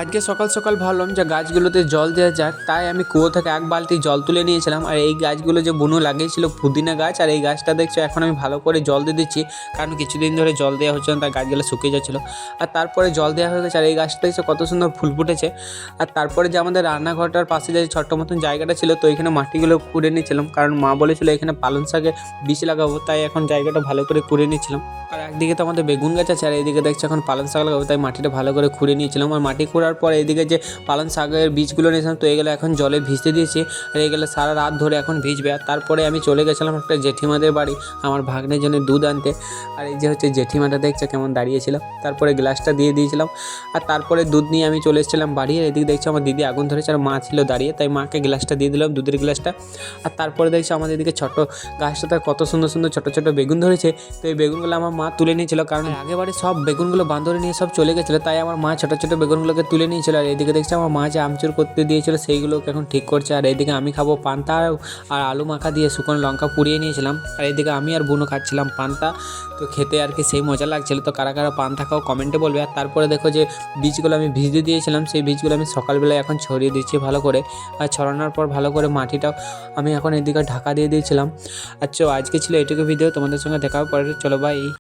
আজকে সকাল সকাল ভাবলাম যে গাছগুলোতে জল দেওয়া যাক, তাই আমি কুয়ো থেকে এক বালতি জল তুলে নিয়েছিলাম। আর এই গাছগুলো যে বুনু লাগিয়েছিল পুদিনা গাছ, আর এই গাছটা দেখছো এখন আমি ভালো করে জল দিয়ে দিচ্ছি, কারণ কিছুদিন ধরে জল দেওয়া হচ্ছে না, তার গাছগুলো শুকিয়ে যাচ্ছিলো। আর তারপরে জল দেওয়া হয়ে গেছে, আর এই গাছটা দেখছো কত সুন্দর ফুল ফুটেছে। আর তারপরে যে আমাদের রান্নাঘরটার পাশে যে ছোট্ট মতন জায়গাটা ছিল, তো এখানে মাটিগুলো কুড়ে নিয়েছিলাম, কারণ মা বলেছিল এখানে পালং শাকে বীজ লাগাবো, তাই এখন জায়গাটা ভালো করে কুড়ে নিয়েছিলাম। আর একদিকে তো আমাদের বেগুন গাছ আছে, আর এইদিকে দেখছো এখন পালং শাক লাগাবো, তাই মাটিটা ভালো করে খুঁড়ে নিয়েছিলাম। আর মাটি খোঁড়ার পর এইদিকে যে পালং শাকের বীজগুলো নিয়েছিলাম, তো এগুলো এখন জলে ভিজতে দিয়েছি, আর এগুলো সারা রাত ধরে এখন ভিজবে। আর তারপরে আমি চলে গেছিলাম একটা জেঠিমাদের বাড়ি আমার ভাগ্নের জন্য দুধ আনতে। আর এই যে হচ্ছে জেঠিমাটা দেখছো কেমন দাঁড়িয়েছিল, তারপরে গ্লাসটা দিয়ে দিয়েছিলাম। আর তারপরে দুধ নিয়ে আমি চলে এসেছিলাম বাড়ি। আর এদিকে দেখছো আমার দিদি আগুন ধরেছে, আর মা ছিল দাঁড়িয়ে, তাই মাকে গ্লাসটা দিয়ে দিলাম, দুধের গ্লাসটা। আর তারপরে দেখছো আমাদের এদিকে ছোটো গাছটাতে কত সুন্দর সুন্দর ছোটো ছোটো বেগুন ধরেছে। তো এই বেগুনগুলো আমার মা তুলে নিয়েছিল, কারণ আগেবারে সব বেগুনগুলো বাঁদরে নিয়ে সব চলে গেছিলো, তাই আমার মা ছোটো ছোটো বেগুনগুলোকে তুলে নিয়েছিল। আর এদিকে দেখছি আমার মা যে আমচুর করতে দিয়েছিল সেইগুলোকে এখন ঠিক করছে। আর এইদিকে আমি খাবো পান্তা আর আলু মাখা দিয়ে শুকনো লঙ্কা পুড়িয়ে নিয়েছিলাম। আর এইদিকে আমি আর বুনো খাচ্ছিলাম পান্তা, তো খেতে আর কি সেই মজা লাগছিলো। তো কারা কারা পান্তা খাও কমেন্টে বলবে। আর তারপরে দেখো যে বীজগুলো আমি ভিজতে দিয়েছিলাম, সেই বীজগুলো আমি সকালবেলায় এখন ছড়িয়ে দিচ্ছি ভালো করে। আর ছড়ানোর পর ভালো করে মাটিটাও আমি এখন এদিকে ঢাকা দিয়ে দিয়েছিলাম। আচ্ছা, আজকে ছিল এটুকু ভিডিও, তোমাদের সঙ্গে দেখা হবে পরে। চলো বাই।